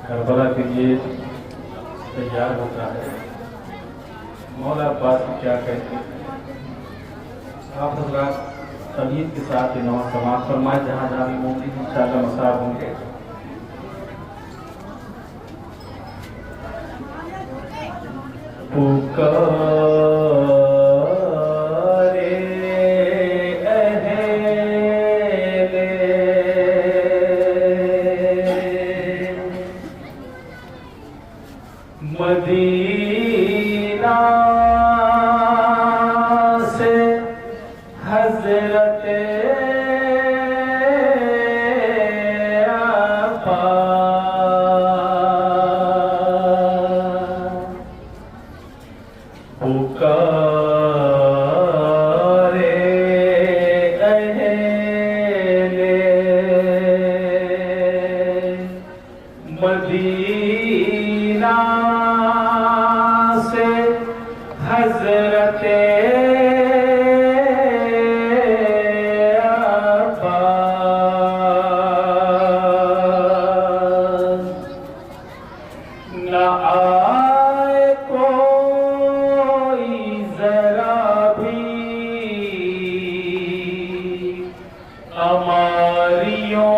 Karbala के लिए तैयार होता है। मौला अब्बास क्या कहते हैं, आप हज़रात तमीज़ के साथ नमाज़ समाप्त फरमाए। जहाँ जहाँ भी मोमिन इंशाअल्लाह मसाब होंगे। मदीना से हज़रत मदीना से हज़रत न आए कोई जरा भी हमारियों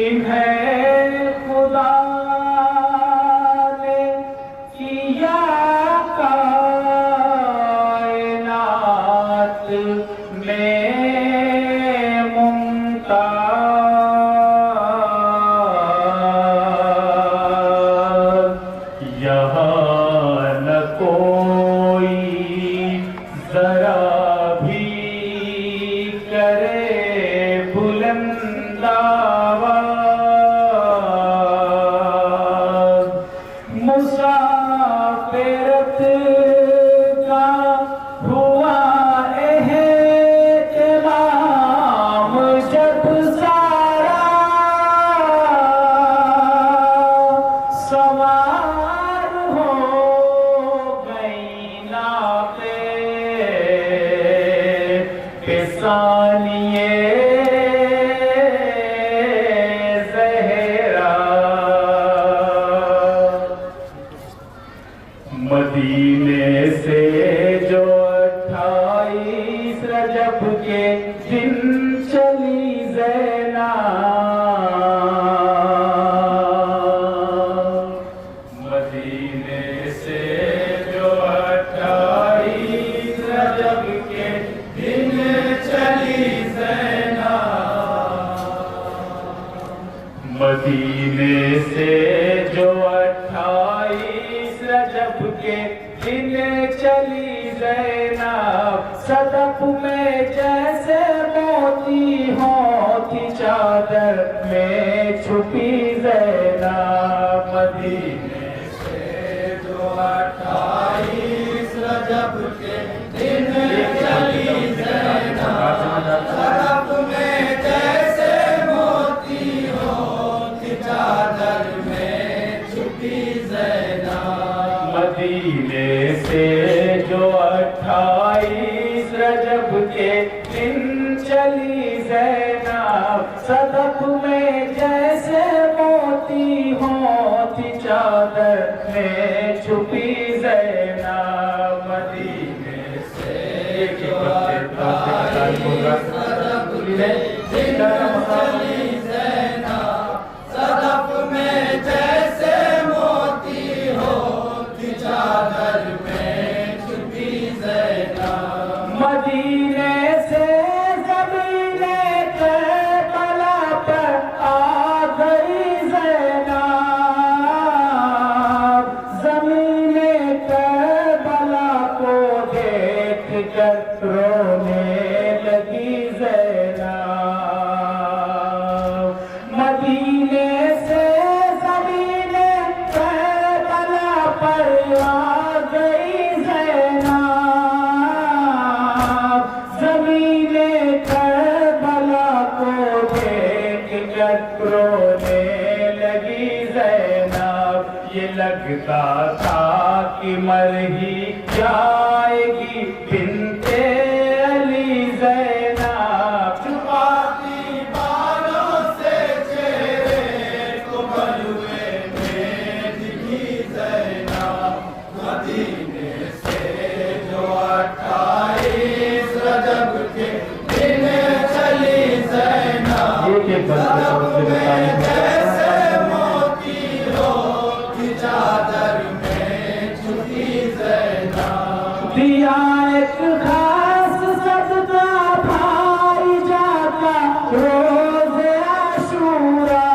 इन्हें खुदा ने किया कायनात में मुमताज़। यहाँ न कोई जरा भी करे बुलंदावाज़। मुसाफिरत का हुआ एहतमाम जब सारा सवार हो गई नाक़े सानिए मदीने से जो 28 रजब के दिन चली ज़ैनब। मदीने से जो 28 रजब के दिन चली ज़ैनब। मदीने से जो 28 रजब के दिन चली ज़ैनब। सदफ में जैसे मोती होती चादर में छुपी ज़ैनब। मदीने से जो 28 रजब के दिन चली ज़ैनब। सदफ में जैसे मोती होती चादर में छुपी ज़ैनब। मदीने से जो 28 रजब के दिन चली ज़ैनब। सदफ में जैसे मोती होती चादर में छुपी ज़ैनब। मदीने से जो 28 रजब के दिन चली ज़ैनब। सदफ में जैसे मोती होती चादर में छुपी ज़ैनब। मदीने से ज़मीने करबला पर आ गई ज़ैनब। ज़मीने करबला को देख कर रोने लगी ज़ैनब। मदीने से ज़मीने करबला पर आ गई मर ही जाएगी बिनते अली ज़ैनब। छुपाती बालों से चेहरे को बलुए में दिखी ज़ैनब। मदीने से जो 28 रजब के दिन चली ज़ैनब। एक बंदे जैसे मोती होती चादर में छुपी ज़ैनब। दिया एक खास सदका भाई जाता रोज़े आशूरा,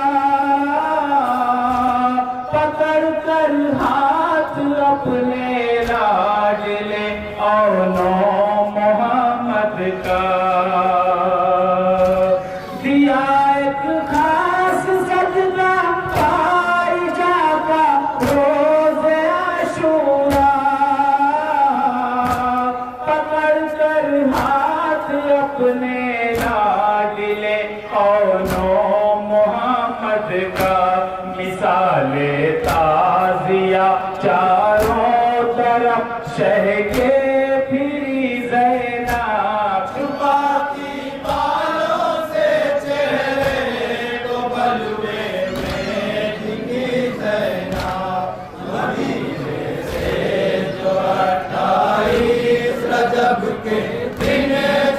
पकड़ कर हाथ अपने लाडले औनो मोहम्मद का। दिया एक खास सदका भाई जाता रोज़े आशूरा, पकड़ कर हाथ अपने लाडले औनो मोहम्मद का। मिसाले ताज़िया चारों तरफ शह के फिरी ज़ैनब। छुपाती बालों से चेहरे को बलुए में दिखी ज़ैनब। मदीने से जो 28 रजब के दिन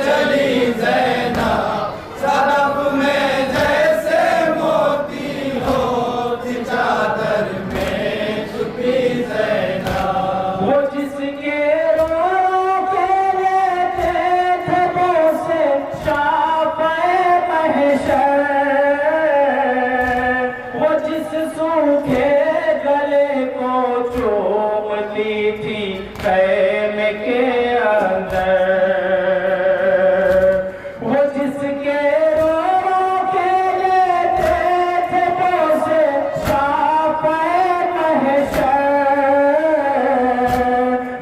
चली ज़ैनब। सदफ में जैसे मोती होती चादर में छुपी ज़ैनब। वो जिसके रो के लेते थे वो से शाफ़े महशर, वो जिस सूखे गले को चूमती थी ख़ैमे के अंदर, वो जिसके रो के लेते थे वो से शाफ़े महशर,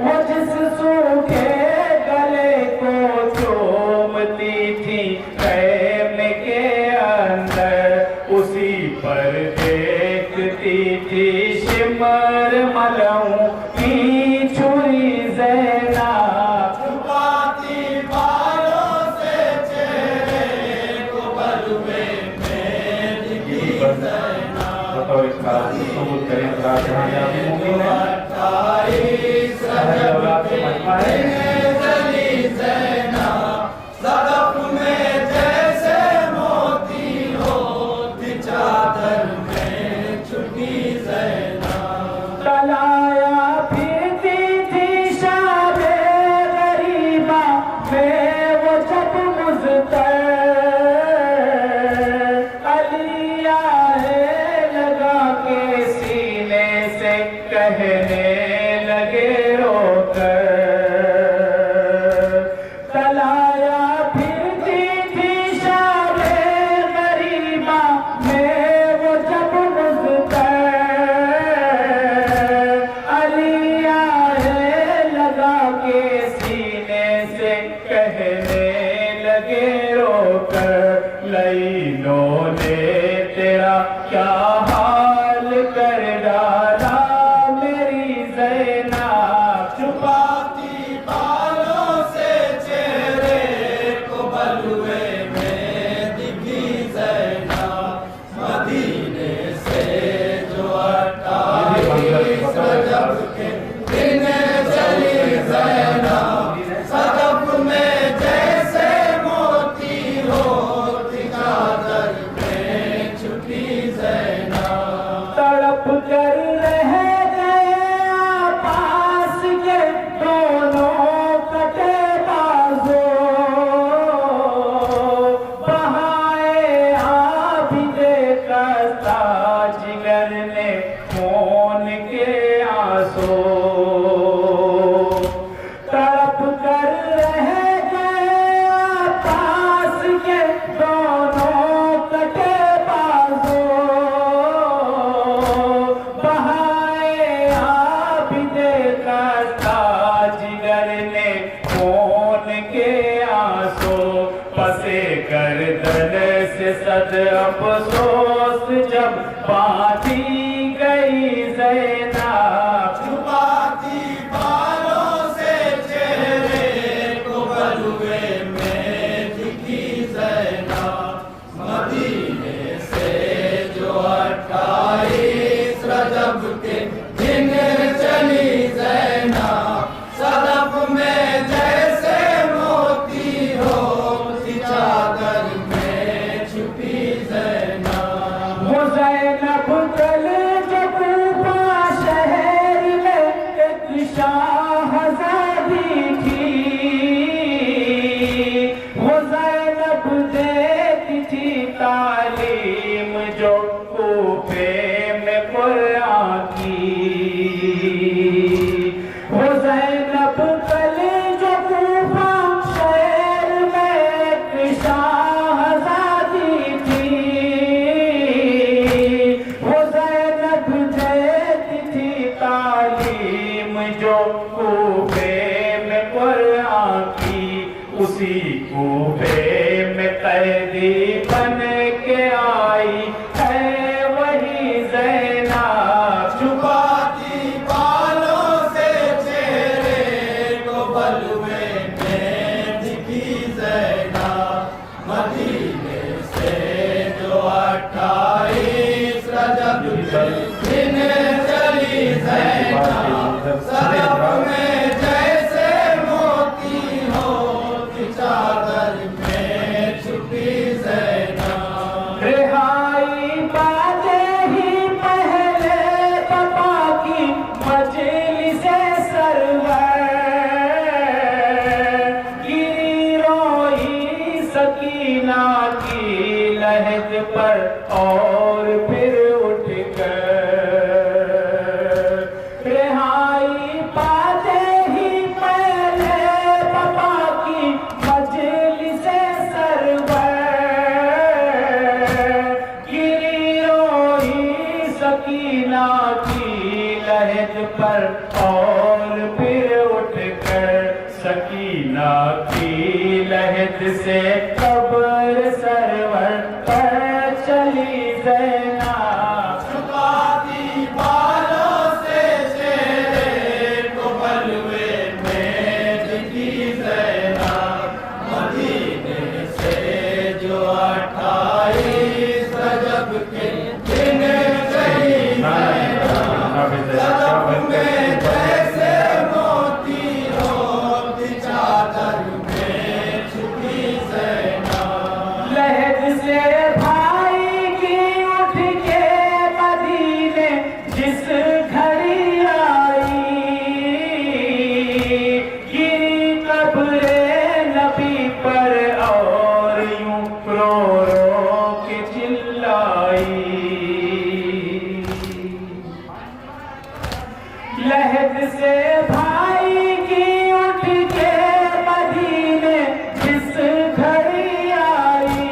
वो जिस सूखे गले को चूमती थी ख़ैमे के अंदर, उसी पर देखती थी शिमर मलऊं की छुरी ज़ैनब। छुपाती बालों से चेहरे को बलुए में दिखी ज़ैनब। बतौर खास सबूत करें राजधानी मुमकिन है 28 रजब के दिन चली ज़ैनब। सदफ में जैसे मोती होती चादर में छुपी ज़ैनब। तलाया फिरती थी शाबे गरीबा में वो जब मुज़तर, अली आए लगा के सीने से कहने लगे रोकर। तलाया फिरती थी शाबे गरीबा में वो जब मुज़तर, अली आए लगा के सीने से कहने लगे रोकर। लईलों ने तेरा क्या हाल कर डाला मेरी ज़ैनब। छुपाती बालों से चेहरे को बलुए में दिखी ज़ैनब। मदीने से जो 28 रजब के दिन चली ज़ैनब। सदफ में जैसे मोती होती चादर में छुपी ज़ैनब। तड़प कर रह गए पास के दोनों कटे बाजों, बहाए आबिदे कस्ता जिगर ने खून के आंसू। तड़प कर रह गए पास के दोनों कटे बाजों, बहाए आबिदे कस्ता जिगर ने खून के आंसू। पसे गर्दन से सद अफसोस जब बांधी गई ज़ैनब। छुपाती ज़ैनब कल जो कूफा शहर में एक शाहज़ादी थी, वो ज़ैनब देती थी तालीम जो कूफे में कुरान की, उसी कूफे में कैदी बन के आई है वही ज़ैनब। छुपाती बालों से चेहरे को बलुए में दिखी ज़ैनब, मदीने से जो 28 रजब के दिन चली ज़ैनब, सरफ में जैसे मोती होती चादर में छुपी ज़ैनब। रिहाई बाजे ही पहले पापा की मजलिसे सरवर, गिरी रोई सकीना की लहद पर और फिर उठ कर। रिहाई बाजे ही पहले पापा की मजलिसे सरवर, गिरी रोई सकीना की लहद पर और फिर उठकर, सकीना की लहद से कब्र सरवर पर चली ज़ैनब। छुपाती बालों से चेहरे को बलुए में दिखी ज़ैनब, मदीने से जो 28 रजब के दिन चली ज़ैनब, सरफ में जैसे मोती होती चादर में छुपी ज़ैनब। लहद से भाई की उठ के मदीने जिस घड़ी आई, गिरी कब्रे नबी पर और यूं रो रो के चिल्लाई। लहद से भाई की उठ के मदीने जिस घड़ी आई,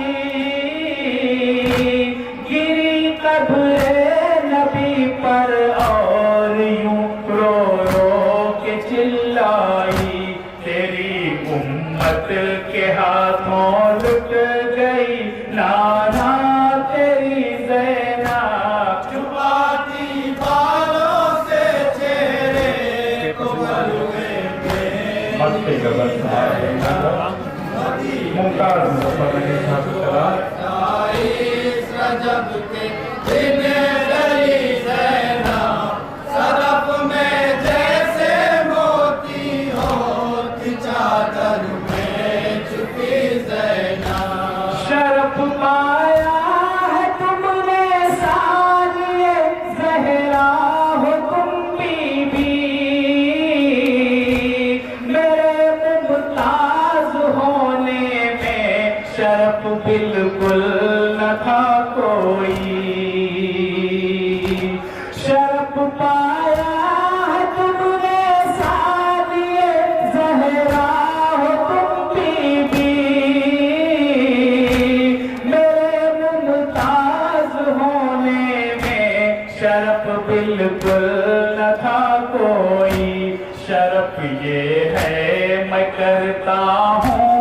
गिरी कब्रे नबी पर और यूं रो रो के चिल्लाई। तेरी उम्मत के हाथों लुट गई नाना तेरी ज़ैनब। छुपाती बालों से चेहरे को बलुए में मक्के का बस मुमताज मुजफ्फर नगर साहब चला 28 रजब के दिन चली ज़ैनब, सरफ में जैसे मोती होती चादर में छुपी ज़ैनब। शरफ पाया है तुमने सानिए ज़हरा हो तुम बीबी, मेरे मुमताज होने में शरफ बिल्कुल न था कोई। शरफ पाया है तुमने सानिए ज़हरा हो तुम बीबी, मेरे मुमताज होने में शरफ बिल्कुल न था कोई। शरफ ये है मैं करता हूँ